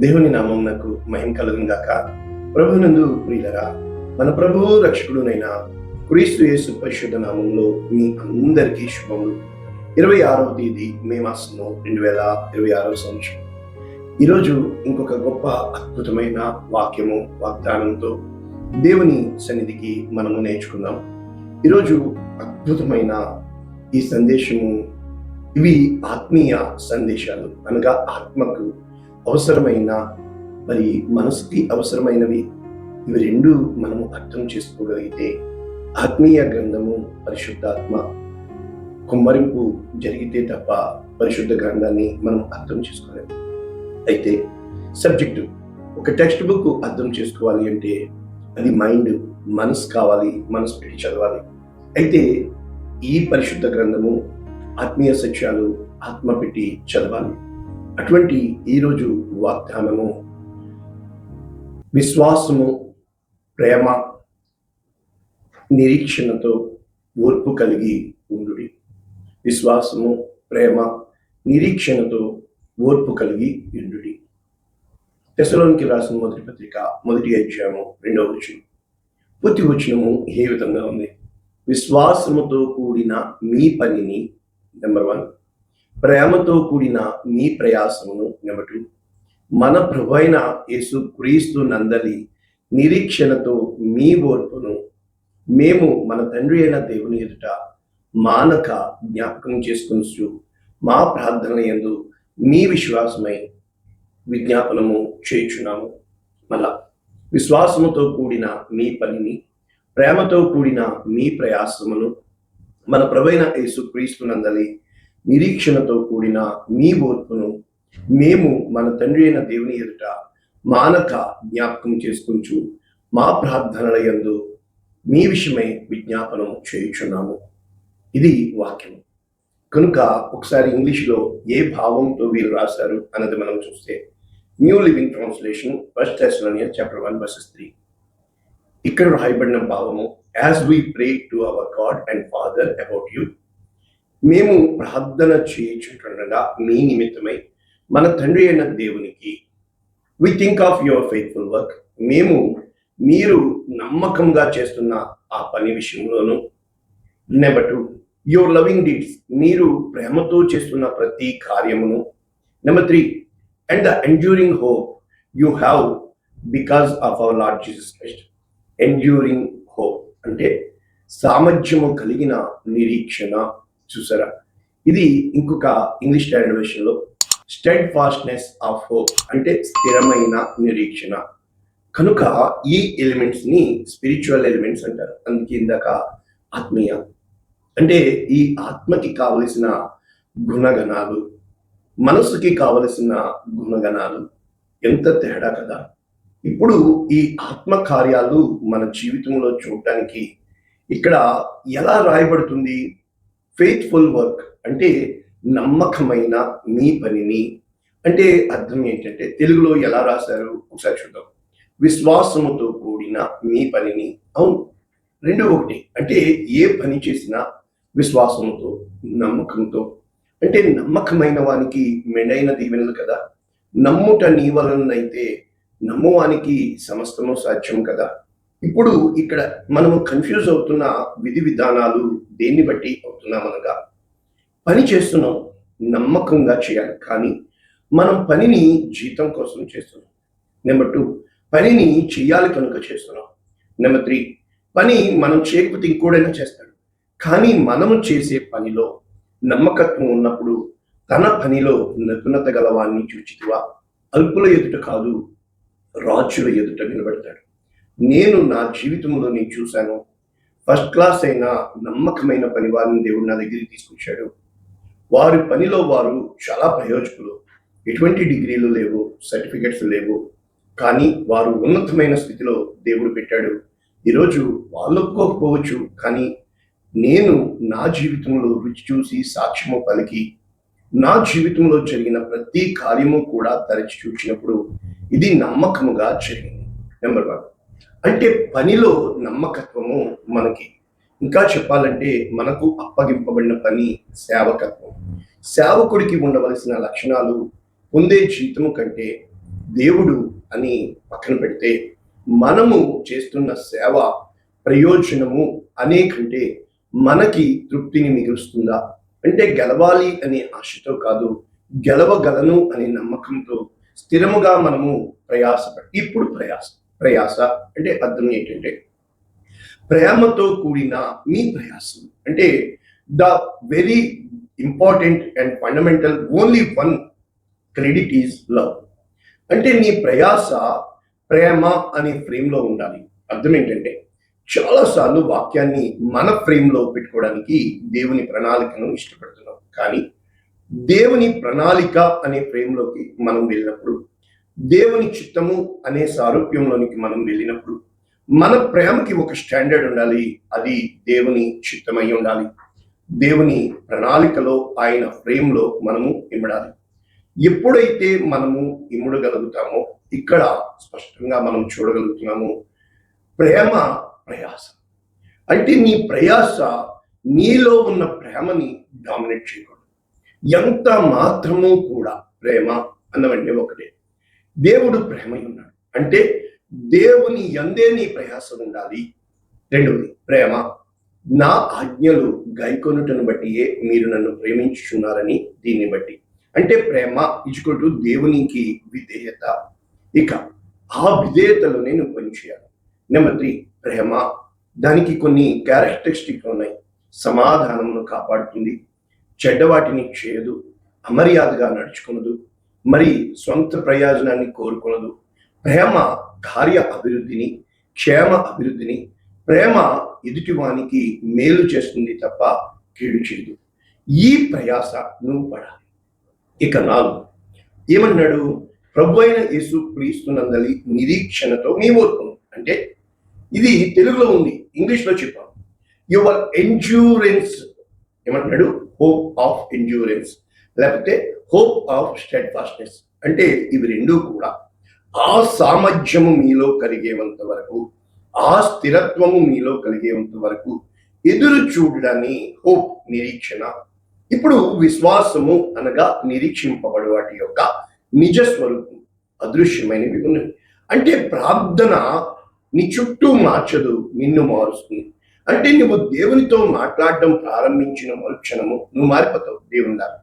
దేవుని నామమునకు మహిమ కలుగును గాక. ప్రభువునందు ప్రియులరా, మన ప్రభువు రక్షకుడునైన క్రీస్తు యేసు పరిశుద్ధ నామములో మీ అందరికీ శుభములు. 26వ తేదీ మే మాసము 2026 సంవత్సరం. ఈరోజు ఇంకొక గొప్ప అద్భుతమైన వాగ్దానంతో దేవుని సన్నిధికి మనము నేర్చుకుందాం. ఈరోజు అద్భుతమైన ఈ సందేశము, ఇవి ఆత్మీయ సందేశాలు, అనగా ఆత్మకు అవసరమైన, మరి మనసుకి అవసరమైనవి. ఇవి రెండు మనము అర్థం చేసుకోగలిగితే ఆత్మీయ గ్రంథము, పరిశుద్ధాత్మ కుమ్మరింపు జరిగితే తప్ప పరిశుద్ధ గ్రంథాన్ని మనం అర్థం చేసుకోలేము. అయితే సబ్జెక్టు, ఒక టెక్స్ట్ బుక్ అర్థం చేసుకోవాలి అంటే అది మనసు కావాలి, మనసు పెట్టి చదవాలి. అయితే ఈ పరిశుద్ధ గ్రంథము, ఆత్మీయ సత్యాలు ఆత్మ పెట్టి చదవాలి. అటువంటి ఈరోజు వాగ్దానము, విశ్వాసము, ప్రేమ, నిరీక్షణతో ఓర్పు కలిగి ఉండుడి. విశ్వాసము, ప్రేమ, నిరీక్షణతో ఓర్పు కలిగి ఉండుడి. తెస్సలోనికీయులకు రాసిన మొదటి పత్రిక 1వ అధ్యాయము 2వ వచనం. పూర్తి వచనము ఏ విధంగా ఉంది? విశ్వాసముతో కూడిన మీ పనిని, నెంబర్ 1, ప్రేమతో కూడిన మీ ప్రయాసమును, నెంబర్ 2, మన ప్రభువైన యేసు క్రీస్తు నందలి నిరీక్షణతో మీ ఓర్పును మేము మన తండ్రి అయిన దేవుని ఎదుట మానక జ్ఞాపకం చేసుకొనుచు మా ప్రార్థన యందు మీ విశ్వాసమై విజ్ఞాపనము చేయుచున్నాము. మళ్ళా, విశ్వాసముతో కూడిన మీ పనిని, ప్రేమతో కూడిన మీ ప్రయాసమును మన ప్రభువైన యేసు క్రీస్తు నందలి నిరీక్షణతో కూడిన మీ ఓర్పును మేము మన తండ్రి అయిన దేవుని ఎదుట మానక జ్ఞాపకం చేసుకుంటూ మా ప్రార్థనల యందు మీ విషయమై విజ్ఞాపనం చేయుచున్నాము. ఇది వాక్యం. కనుక ఒకసారి ఇంగ్లీష్లో ఏ భావంతో వీరు రాశారు అన్నది మనం చూస్తే, New Living Translation, 1 Thessalonians chapter 1 verses 3. ఇక్కడ రాయబడిన భావము, as we pray to our God and Father about you, మేము ప్రార్థన చేయుచుండగా మీ నిమిత్తమై మన తండ్రి అయిన దేవునికి, we think of your faithful work, మేము మీరు నమ్మకంగా చేస్తున్న ఆ పని విషయంలోను. నెంబర్ 2, యువర్ లవింగ్ డీడ్స్, మీరు ప్రేమతో చేస్తున్న ప్రతి కార్యమును. Number 3, and the enduring hope you have because of our lord Jesus Christ. Enduring hope అంటే సామర్థ్యము కలిగిన నిరీక్షణ. చూసారా? ఇది ఇంకొక ఇంగ్లీష్ స్టాండర్డ్ వెర్షన్లో స్టెడ్ ఫాస్ట్నెస్ ఆఫ్ హోప్ అంటే స్థిరమైన నిరీక్షణ. కనుక ఈ ఎలిమెంట్స్ ని స్పిరిచువల్ ఎలిమెంట్స్ అంటారు. అందుకే ఇందాక ఆత్మీయ అంటే ఈ ఆత్మకి కావలసిన గుణగణాలు, మనసుకి కావలసిన గుణగణాలు. ఎంత తేడా కదా! ఇప్పుడు ఈ ఆత్మ కార్యాలు మన జీవితంలో చూడటానికి ఇక్కడ ఎలా రాయబడుతుంది? ఫెయిత్ఫుల్ వర్క్ అంటే నమ్మకమైన మీ పనిని. అంటే అర్థం ఏంటంటే, తెలుగులో ఎలా రాశారు ఒకసారి చూద్దాం. విశ్వాసముతో కూడిన మీ పనిని. అవును, రెండు ఒకటి. అంటే ఏ పని చేసినా విశ్వాసముతో, నమ్మకంతో. అంటే నమ్మకమైన వానికి మెండైన దీవెనలు కదా. నమ్ముట నీ వలనైతే నమ్మువానికి సమస్తము సాధ్యం కదా. ఇప్పుడు ఇక్కడ మనము కన్ఫ్యూజ్ అవుతున్న విధి విధానాలు దేన్ని బట్టి అవుతున్నామనగా, పని చేస్తున్నాం, నమ్మకంగా చేయాలి, కానీ మనం పనిని జీతం కోసం చేస్తున్నాం. నెంబర్ 2, పనిని చేయాలి కనుక చేస్తున్నాం. నెంబర్ 3, పని మనం చేయకపోతే ఇంకోడైనా చేస్తాడు, కానీ మనము చేసే పనిలో నమ్మకత్వం ఉన్నప్పుడు తన పనిలో నిపుణత గలవాన్ని చూచితివా, అల్పుల ఎదుట కాదు రాజుల ఎదుట నిలబెడతాడు. నేను నా జీవితంలో నేను చూశాను, ఫస్ట్ క్లాస్ అయిన నమ్మకమైన పని వారిని దేవుడు నా దగ్గరికి తీసుకొచ్చాడు. వారి పనిలో వారు చాలా ప్రయోజకులు. ఎటువంటి డిగ్రీలు లేవు, సర్టిఫికెట్స్ లేవు, కానీ వారు ఉన్నతమైన స్థితిలో దేవుడు పెట్టాడు. ఈరోజు వాళ్ళు ఒప్పుకోకపోవచ్చు, కానీ నేను నా జీవితంలో రుచి చూసి సాక్ష్యము పలికి నా జీవితంలో జరిగిన ప్రతి కార్యము కూడా తరచి చూసినప్పుడు ఇది నమ్మకముగా జరిగింది. నెంబర్ 1 అంటే పనిలో నమ్మకత్వము మనకి. ఇంకా చెప్పాలంటే మనకు అప్పగింపబడిన పని సేవకత్వం. సేవకుడికి ఉండవలసిన లక్షణాలు పొందే జీతము కంటే దేవుడు అని పక్కన పెడితే మనము చేస్తున్న సేవ ప్రయోజనము అనే కంటే మనకి తృప్తిని మిగులుస్తుందా? అంటే గెలవాలి అనే ఆశతో కాదు, గెలవగలను అనే నమ్మకంతో స్థిరముగా మనము ఇప్పుడు ప్రయాస అంటే అర్థం ఏంటంటే ప్రేమతో కూడిన మీ ప్రయాసం. అంటే the very important and fundamental only one credit is love. అంటే నీ ప్రయాస ప్రేమ అనే ఫ్రేమ్లో ఉండాలి. అర్థం ఏంటంటే చాలాసార్లు వాక్యాన్ని మన ఫ్రేమ్లో పెట్టుకోవడానికి దేవుని ప్రణాళికను ఇష్టపడుతున్నాం, కానీ దేవుని ప్రణాళిక అనే ఫ్రేమ్లోకి మనం వెళ్ళినప్పుడు, దేవుని చిత్తము అనే సారూప్యంలోనికి మనం వెళ్ళినప్పుడు మన ప్రేమకి ఒక స్టాండర్డ్ ఉండాలి. అది దేవుని చిత్తమై ఉండాలి. దేవుని ప్రణాళికలో ఆయన ఫ్రేమ్లో మనము ఇమ్మడాలి. ఎప్పుడైతే మనము ఇమ్మడగలుగుతామో ఇక్కడ స్పష్టంగా మనం చూడగలుగుతున్నాము ప్రేమ ప్రయాస. అంటే నీ ప్రయాస నీలో ఉన్న ప్రేమని డామినేట్ చేయకూడదు. ఎంత మాత్రము కూడా ప్రేమ అన్నవంటే ఒకటే, దేవుడు ప్రేమై ఉన్నాడు అంటే దేవుని యందే నీ ప్రయాస ఉండాలి. రెండవది ప్రేమ, నా ఆజ్ఞలు గైకొనుటను బట్టియే మీరు నన్ను ప్రేమించుచున్నారని దీన్ని బట్టి. అంటే ప్రేమ ఈక్వల్ టు దేవునికి విధేయత. ఇక ఆ విధేయతలోనే నువ్వు పనిచేయాలి. నెంబర్ 3 ప్రేమ, దానికి కొన్ని క్యారెక్టరిస్టిక్స్ ఉన్నాయి. సమాధానమును కాపాడుతుంది, చెడ్డవాటిని చేయదు, అమర్యాదగా నడుచుకునదు, మరి సొంత ప్రయోజనాన్ని కోరుకునదు. ప్రేమ కార్య అభివృద్ధిని, క్షేమ అభివృద్ధిని, ప్రేమ ఎదుటివానికి మేలు చేస్తుంది తప్ప కీడు చేయదు. ఈ ప్రయాస నువ్వు పడాలి. ఇక 4 ఏమన్నాడు? ప్రభు అయిన యేసు క్రీస్తునందలి నిరీక్షణతో మీ ఓర్పును. అంటే ఇది తెలుగులో ఉంది, ఇంగ్లీష్లో చెప్పాం. యువర్ ఎండ్యూరెన్స్ ఏమంటున్నాడు? హోప్ ఆఫ్ ఎండ్యూరెన్స్, లేకపోతే హోప్ ఆఫ్ స్టెడ్ ఫాస్ట్నెస్. అంటే ఇవి రెండూ కూడా ఆ సామర్థ్యము మీలో కలిగేంత వరకు, ఆ స్థిరత్వము మీలో కలిగేంత వరకు ఎదురు చూడడాన్ని హోప్, నిరీక్షణ. ఇప్పుడు విశ్వాసము అనగా నిరీక్షింపబడు వాటి యొక్క నిజ స్వరూపం, అదృశ్యమైనవి ఉన్నవి. అంటే ప్రార్థన నీ చుట్టూ మార్చదు, నిన్ను మారుస్తుంది. అంటే నువ్వు దేవునితో మాట్లాడడం ప్రారంభించిన మరుక్షణము నువ్వు మారిపోతావు. దేవుని ద్వారా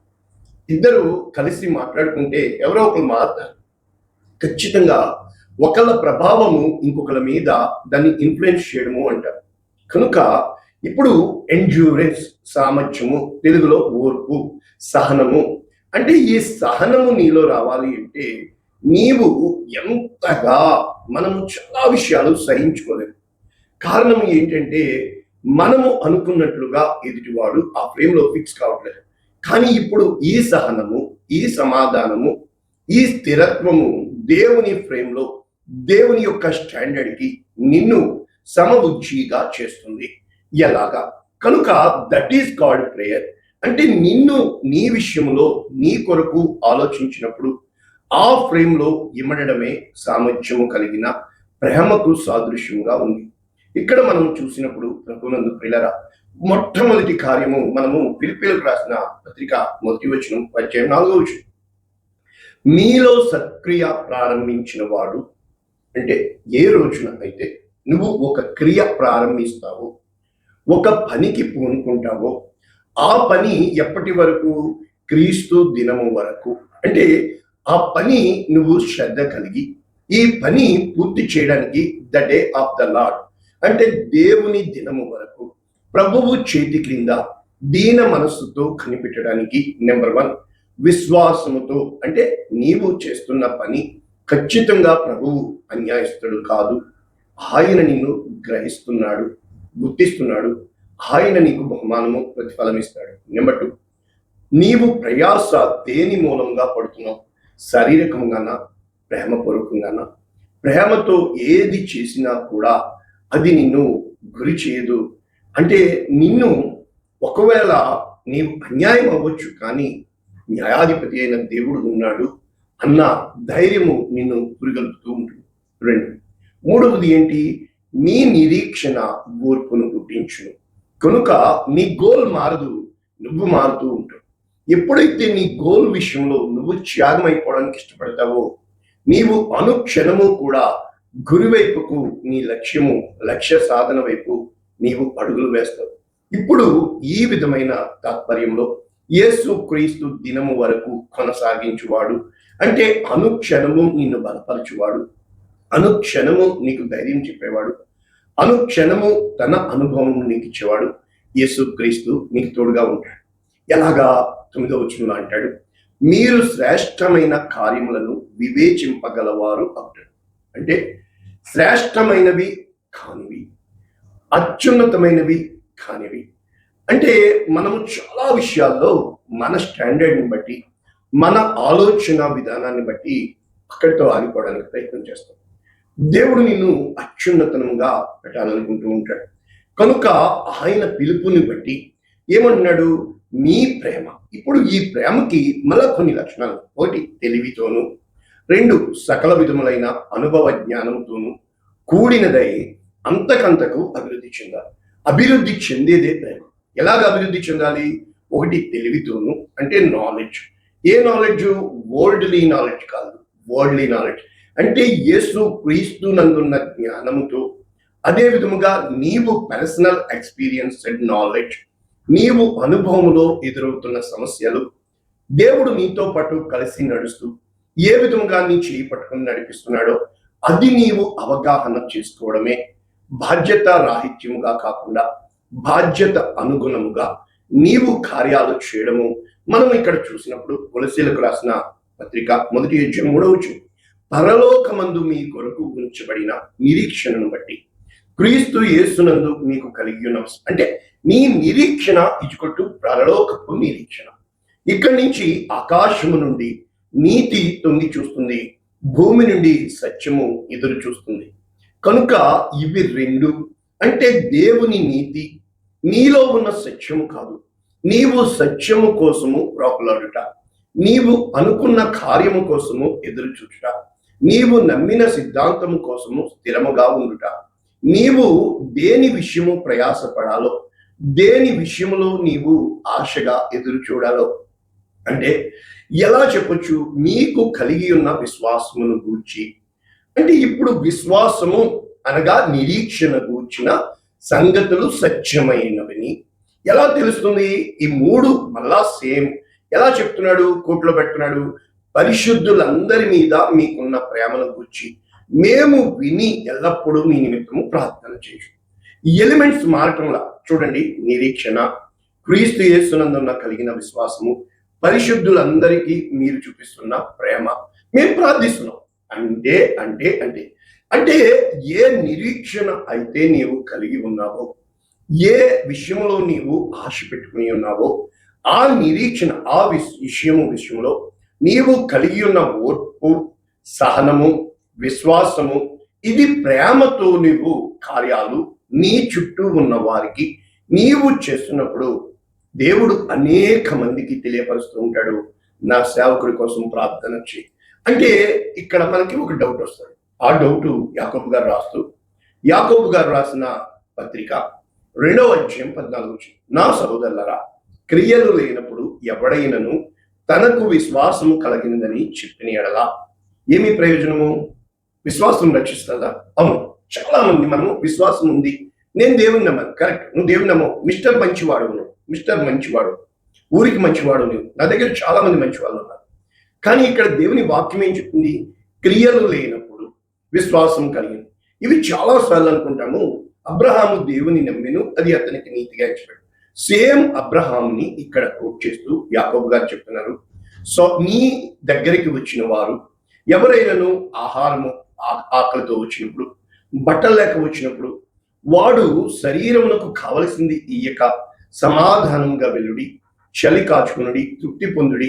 ఇద్దరు కలిసి మాట్లాడుకుంటే ఎవరో ఒకరు మారుతారు. ఖచ్చితంగా ఒకళ్ళ ప్రభావము ఇంకొకళ్ళ మీద దాన్ని ఇన్ఫ్లుయెన్స్ చేయడము అంటారు. కనుక ఇప్పుడు ఎండ్యూరెన్స్, సామర్థ్యము, తెలుగులో ఓర్పు, సహనము. అంటే ఈ సహనము నీలో రావాలి అంటే నీవు ఎంతగా, మనము చాలా విషయాలు సహించుకోలేము. కారణం ఏంటంటే మనము అనుకున్నట్లుగా ఎదుటివాడు ఆ ఫ్రేమ్లో ఫిక్స్ కావట్లేదు. కానీ ఇప్పుడు ఈ సహనము, ఈ సమాధానము, ఈ స్థిరత్వము దేవుని ఫ్రేమ్లో, దేవుని యొక్క స్టాండర్డ్కి నిన్ను సమబుద్ధిగా చేస్తుంది. ఎలాగా? కనుక దట్ ఈస్ కాల్డ్ ప్రేయర్. అంటే నిన్ను నీ విషయంలో నీ కొరకు ఆలోచించినప్పుడు ఆ ఫ్రేమ్లో ఇమ్మడమే సామర్థ్యము కలిగిన ప్రేమకు సాదృశ్యముగా ఉంది. ఇక్కడ మనం చూసినప్పుడు ప్రభునందు ప్రియులారా, మొట్టమొదటి కార్యము మనము ఫిలిప్పీయులకు రాసిన పత్రిక 1:4 మీలో సత్క్రియ ప్రారంభించిన వాడు. అంటే ఏ రోజున అయితే నువ్వు ఒక క్రియ ప్రారంభిస్తావో, ఒక పనికి పూనుకుంటావో, ఆ పని ఎప్పటి వరకు? క్రీస్తు దినము వరకు. అంటే ఆ పని నువ్వు శ్రద్ధ కలిగి ఈ పని పూర్తి చేయడానికి the day of the lord, అంటే దేవుని దినము వరకు ప్రభువు చేతి క్రింద దీన మనస్సుతో కనిపెట్టడానికి. నెంబర్ 1 విశ్వాసముతో. అంటే నీవు చేస్తున్న పని ఖచ్చితంగా ప్రభువు అన్యాయస్తుడు కాదు, ఆయన నిన్ను గ్రహిస్తున్నాడు, గుర్తిస్తున్నాడు, ఆయన నీకు బహుమానము, ప్రతిఫలం ఇస్తాడు. నెంబర్ 2 నీవు ప్రయాస దేని మూలంగా పడుతున్నావు? శారీరకంగానా, ప్రేమపూర్వకంగానా? ప్రేమతో ఏది చేసినా కూడా అది నిన్ను గురి చేయదు. అంటే నిన్ను ఒకవేళ నీవు అన్యాయం అవ్వచ్చు, కానీ న్యాయాధిపతి అయిన దేవుడు ఉన్నాడు అన్న ధైర్యము నిన్ను పురిగలుపుతూ ఉంటుంది. 2 మూడవది ఏంటి? నీ నిరీక్షణ ఓర్పును పుట్టించును. కనుక నీ గోల్ మారదు, నువ్వు మారుతూ ఉంటావు. ఎప్పుడైతే నీ గోల్ విషయంలో నువ్వు త్యాగం అయిపోవడానికి ఇష్టపడతావో నీవు అనుక్షణము కూడా గురివైపుకు నీ లక్ష్య సాధన వైపు నీవు అడుగులు వేస్తావు. ఇప్పుడు ఈ విధమైన తాత్పర్యంలో యేసు క్రీస్తు దినము వరకు కొనసాగించువాడు అంటే అనుక్షణము నిన్ను బలపరచువాడు, అనుక్షణము నీకు ధైర్యం చెప్పేవాడు, అనుక్షణము తన అనుభవం నీకు ఇచ్చేవాడు యేసు క్రీస్తు నీకు తోడుగా ఉంటాడు. ఎలాగా? 9వ వచనంలో అంటాడు, మీరు శ్రేష్టమైన కార్యములను వివేచింపగలవారు అవుతాడు. అంటే శ్రేష్టమైనవి కానివి, అత్యున్నతమైనవి కానివి, అంటే మనము చాలా విషయాల్లో మన స్టాండర్డ్ని బట్టి, మన ఆలోచన విధానాన్ని బట్టి అక్కడితో ఆగిపోవడానికి ప్రయత్నం చేస్తాం. దేవుడు నిన్ను అత్యున్నతంగా పెట్టాలనుకుంటూ ఉంటాడు. కనుక ఆయన పిలుపుని బట్టి ఏమంటున్నాడు? మీ ప్రేమ. ఇప్పుడు ఈ ప్రేమకి మళ్ళా కొన్ని లక్షణాలు. 1 తెలివితోను, 2 సకల విధములైన అనుభవ జ్ఞానంతోను కూడినదై అంతకంతకు అభివృద్ధి చెందాలి. అభివృద్ధి చెందేదే ప్రేమ. ఎలాగ అభివృద్ధి చెందాలి? 1 తెలివితోను, అంటే నాలెడ్జ్. ఏ నాలెడ్జ్? వరల్డ్లీ నాలెడ్జ్ కాదు, వరల్డ్లీ నాలెడ్జ్ అంటే యేసు క్రీస్తు నందున్న జ్ఞానముతో, అదే విధముగా నీవు పర్సనల్ ఎక్స్పీరియన్స్డ్ నాలెడ్జ్, నీవు అనుభవంలో ఎదురవుతున్న సమస్యలు, దేవుడు నీతో పాటు కలిసి నడుస్తూ ఏ విధంగా నీ చేయి పట్టుకుని నడిపిస్తున్నాడో అది నీవు అవగాహన చేసుకోవడమే బాధ్యత రాహిత్యముగా కాకుండా బాధ్యత అనుగుణముగా నీవు కార్యాలు చేయడము. మనం ఇక్కడ చూసినప్పుడు కొలసీలకు రాసిన పత్రిక 1వ అధ్యాయం 3వ వచనం, పరలోకమందు మీ కొరకు ఉంచబడిన నిరీక్షణను బట్టి క్రీస్తు యేసునందు మీకు కలిగి ఉన్న, అంటే నీ నిరీక్షణ ఇచ్చుకొట్టు పరలోకపు నిరీక్షణ. ఇక్కడి నుంచి ఆకాశము నుండి నీతి తొంగి చూస్తుంది, భూమి నుండి సత్యము ఎదురు చూస్తుంది. కనుక ఇవి 2 అంటే దేవుని నీతి నీలో ఉన్న సత్యము కాదు, నీవు సత్యము కోసము ప్రాకులాడుట, నీవు అనుకున్న కార్యము కోసము ఎదురు చూచుట, నీవు నమ్మిన సిద్ధాంతము కోసము స్థిరముగా ఉండుట, నీవు దేని విషయము ప్రయాసపడాలో, దేని విషయములో నీవు ఆశగా ఎదురు చూడాలో. అంటే ఎలా చెప్పొచ్చు? మీకు కలిగి ఉన్న విశ్వాసమును గూర్చి, అంటే ఇప్పుడు విశ్వాసము అనగా నిరీక్షణ గూర్చిన సంగతులు సత్యమైనవని ఎలా తెలుస్తుంది? ఈ 3 మళ్ళా సేమ్. ఎలా చెప్తున్నాడు? కోట్లో పెడుతున్నాడు, పరిశుద్ధులందరి మీద మీకున్న ప్రేమను గూర్చి మేము విని ఎల్లప్పుడూ మీ నిమిత్తము ప్రార్థన చేయు. ఈ ఎలిమెంట్స్ మారటంలా చూడండి, నిరీక్షణ, క్రీస్తు యేసునందున్న కలిగిన విశ్వాసము, పరిశుద్ధులందరికీ మీరు చూపిస్తున్న ప్రేమ, మేము ప్రార్థిస్తున్నాం. అంటే అంటే అంటే అంటే ఏ నిరీక్షణ అయితే నీవు కలిగి ఉన్నావో, ఏ విషయంలో నీవు ఆశ పెట్టుకుని ఉన్నావో, ఆ నిరీక్షణ, ఆ విషయంలో నీవు కలిగి ఉన్న ఓర్పు, సహనము, విశ్వాసము, ఇది ప్రేమతో నీవు కార్యాలు నీ చుట్టూ ఉన్న వారికి నీవు చేస్తున్నప్పుడు దేవుడు అనేక మందికి తెలియపరుస్తూ ఉంటాడు, నా సేవకుడి కోసం ప్రార్థన చేయి. అంటే ఇక్కడ మనకి ఒక డౌట్ వస్తుంది. ఆ డౌట్ యాకోబు గారు రాసిన పత్రిక 2వ అధ్యాయం 14వ వచనం, నా సహోదరులారా, క్రియలు లేనప్పుడు ఎవడైనను తనకు విశ్వాసము కలిగిందని చెప్పిన ఎడల ఏమి ప్రయోజనము? విశ్వాసం రక్షిస్తుందా? అవును. చాలా మంది మనము విశ్వాసం ఉంది, నేను దేవుని నమ్మను. కరెక్ట్, నువ్వు దేవుని నమ్మవు, మిస్టర్ మంచివాడు, ఊరికి మంచివాడు నువ్వు. నా దగ్గర చాలా మంది మంచి వాళ్ళు ఉన్నారు. కానీ ఇక్కడ దేవుని వాక్యం ఏం చెప్తుంది? క్రియలు లేనప్పుడు విశ్వాసం కలిగింది. ఇవి చాలా సార్లు అనుకుంటాము, అబ్రహాము దేవుని నమ్మెను, అది అతనికి నీతిగా ఇచ్చాడు. సేమ్ అబ్రహాముని ఇక్కడ కోట్ చేస్తూ యాకోబు గారు చెప్తున్నారు, సో నీ దగ్గరికి వచ్చిన వారు ఎవరైనాను ఆహారము ఆకలితో వచ్చినప్పుడు, బట్టలు లేక వచ్చినప్పుడు, వాడు శరీరమునకు కావలసింది ఇయ్యక సమాధానంగా వెలుడి, చలి కాచుకునుడి, తృప్తి పొందుడి.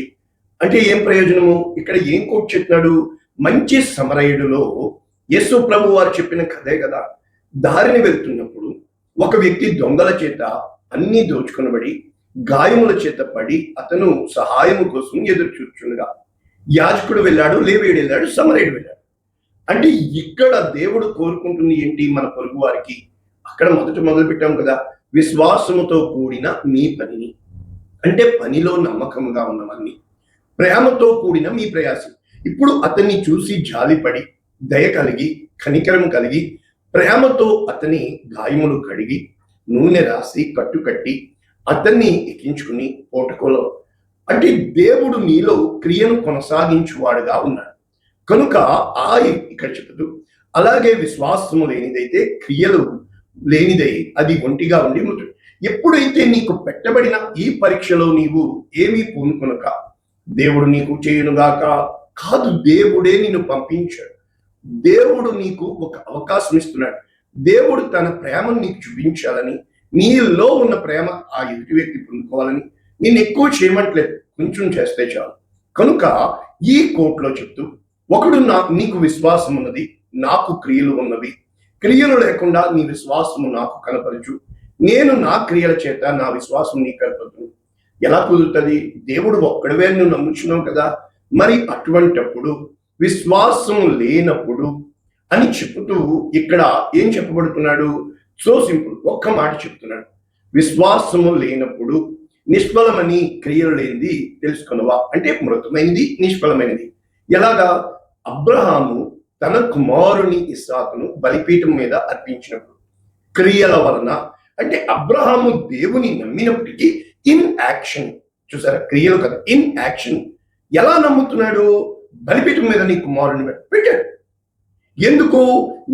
అంటే ఏం ప్రయోజనము? ఇక్కడ ఏం కోట్ చెప్తున్నాడు? మంచి సమరయుడులో యేసు ప్రభు వారు చెప్పిన కథే కదా. దారిని వెళ్తున్నప్పుడు ఒక వ్యక్తి దొంగల చేత అన్ని దోచుకునబడి గాయముల చేత పడి అతను సహాయము కోసం ఎదురు చూచుండగా యాజకుడు వెళ్ళాడు, లేవీయుడు వెళ్ళాడు, సమరయుడు వెళ్ళాడు. అంటే ఇక్కడ దేవుడు కోరుకుంటుంది ఏంటి? మన పొరుగు వారికి అక్కడ మొదలు పెట్టాం కదా, విశ్వాసముతో కూడిన మీ పనిని, అంటే పనిలో నమ్మకంగా ఉన్నవన్నీ, ప్రేమతో కూడిన మీ ప్రయాసం. ఇప్పుడు అతన్ని చూసి జాలిపడి దయ కలిగి కనికరం కలిగి ప్రేమతో అతని గాయములు కడిగి నూనె రాసి కట్టుకట్టి అతన్ని ఎక్కించుకుని పోటకోలో అంటే దేవుడు నీలో క్రియను కొనసాగించువాడుగా ఉన్నాడు కనుక ఇక్కడ చెబుతూ అలాగే విశ్వాసము లేనిదైతే క్రియలు లేనిదై అది ఒంటిగా ఉండి మృతుడు. ఎప్పుడైతే నీకు పెట్టబడిన ఈ పరీక్షలో నీవు ఏమీ పూనుకొనక దేవుడు నీకు చేయునుగాక కాదు, దేవుడే నిన్ను పంపించాడు. దేవుడు నీకు ఒక అవకాశం ఇస్తున్నాడు. దేవుడు తన ప్రేమను నీకు చూపించాలని, నీలో ఉన్న ప్రేమ ఆ ఎదుటి వ్యక్తి పొందుకోవాలని నేను ఎక్కువ చేయమంటలేదు, కొంచెం చేస్తే చాలు. కనుక ఈ కోట్లో చెప్తూ ఒకడు నీకు విశ్వాసం ఉన్నది, నాకు క్రియలు ఉన్నవి, క్రియలు లేకుండా నీ విశ్వాసము నాకు కనపరచు, నేను నా క్రియల చేత నా విశ్వాసం నీకు కనపరచు. ఎలా కుదురుతుంది? దేవుడు ఒక్కడివే నువ్వు నమ్ముచున్నావు కదా. మరి అటువంటప్పుడు విశ్వాసం లేనప్పుడు అని చెప్తూ ఇక్కడ ఏం చెప్పబడుతున్నాడు? సో సింపుల్, ఒక్క మాట చెప్తున్నాడు. విశ్వాసము లేనప్పుడు నిష్ఫలమని క్రియలు లేనిది తెలుసుకున్నవా అంటే మృతమైనది, నిష్ఫలమైనది. ఎలాగా? అబ్రహాము తన కుమారుని ఇస్సాకును బలిపీఠం మీద అర్పించినప్పుడు క్రియల వలన, అంటే అబ్రహాము దేవుని నమ్మినప్పటికీ ఇన్ యాక్షన్, చూసారా, క్రియలు కదా, ఇన్ యాక్షన్. ఎలా నమ్ముతున్నాడు? బలిపీఠం మీద నీ కుమారుని పెట్టాడు. ఎందుకు?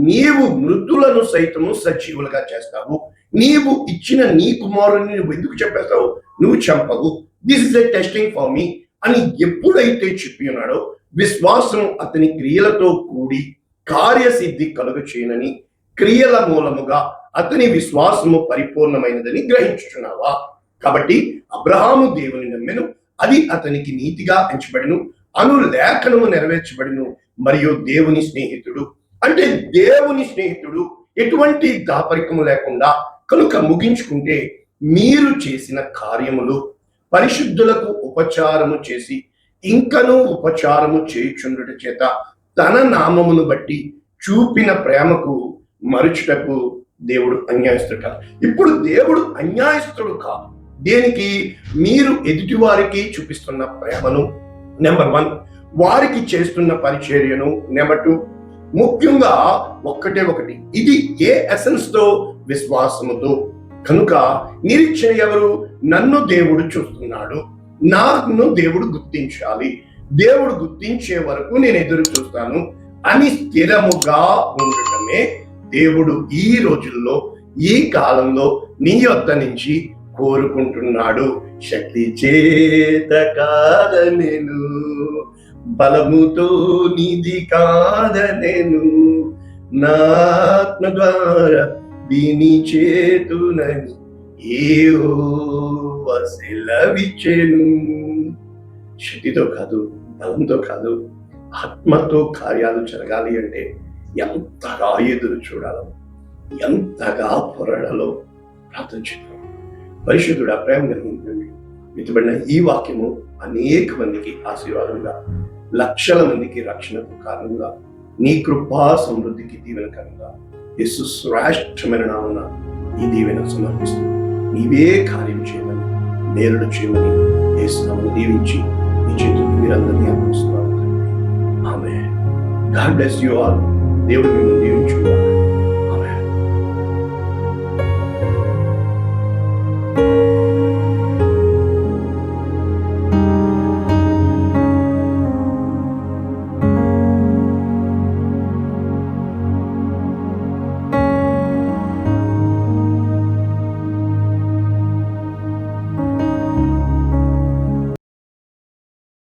నీవు మృతులను సైతము సజీవులుగా చేస్తావు, నీవు ఇచ్చిన నీ కుమారుని నువ్వు ఎందుకు చెప్పేస్తావు, నువ్వు చంపవు, this is a testing for me అని ఎప్పుడైతే చెప్పి ఉన్నాడో విశ్వాసం అతని క్రియలతో కూడి కార్యసిద్ధి కలుగ చేయనని, క్రియల మూలముగా అతని విశ్వాసము పరిపూర్ణమైనదని గ్రహించుచున్నావా? కాబట్టి అబ్రహాము దేవుని నమ్మెను, అది అతనికి నీతిగా ఎంచబడిను, లేఖనము నెరవేర్చబడిను, మరియు దేవుని స్నేహితుడు. అంటే దేవుని స్నేహితుడు ఎటువంటి దాపరికము లేకుండా. కనుక ముగించుకుంటే మీరు చేసిన కార్యములు పరిశుద్ధులకు ఉపచారము చేసి ఇంకనూ ఉపచారము చేయుచుండుట చేత తన నామమును బట్టి చూపిన ప్రేమకు మరుచుటకు దేవుడు అన్యాయస్తుడు కాదు. ఇప్పుడు దేవుడు అన్యాయస్తుడు కాదు. దేనికి? మీరు ఎదుటి వారికి చూపిస్తున్న ప్రేమను, నెంబర్ 1, వారికి చేస్తున్న పరిచర్యను, నెంబర్ 2, ముఖ్యంగా ఒకటి, ఇది ఏ ఎసెన్స్ తో? విశ్వాసముతో. కనుక నిరీక్షణ ఎవరు? నన్ను దేవుడు చూస్తున్నాడు, నన్ను దేవుడు గుర్తించాలి, దేవుడు గుర్తించే వరకు నేను ఎదురు చూస్తాను అని స్థిరముగా ఉండటమే దేవుడు ఈ రోజుల్లో, ఈ కాలంలో నీ యొద్ద నుంచి కోరుకుంటున్నాడు. శక్తి చేత కాదనెను, బలముతో నిధి కాదనెను, నా ఆత్మ ద్వారా దీని చేతునని యెహోవా సెలవిచ్చెను. శక్తితో కాదు, బలంతో కాదు, ఆత్మతో కార్యాలు జరగాలి అంటే ఎంతగా ఎదురు చూడాలో, ఎంతగా పొరడాలో ప్రార్థన చేద్దాం. పరిశుద్ధుడా, ప్రేమ కలిగిందండి, విత్తబడిన ఈ వాక్యము అనేక మందికి ఆశీర్వాదంగా, లక్షల మందికి రక్షణకు కారణంగా, నీ కృపా సమృద్ధికి దీవెనకరంగా యేసు శ్రేష్టమైన నామమున ఈ దీవెన సమర్పిస్తూ నీవే కార్యం చేయమని, నేరుడు చేయమని యేసు నామమున దీవించి నీ చేతులు మీరందరినీ అర్పిస్తున్నాను. ఆమేన్. God bless you all. దేవుడు మిమ్మల్ని దీవించుగాక.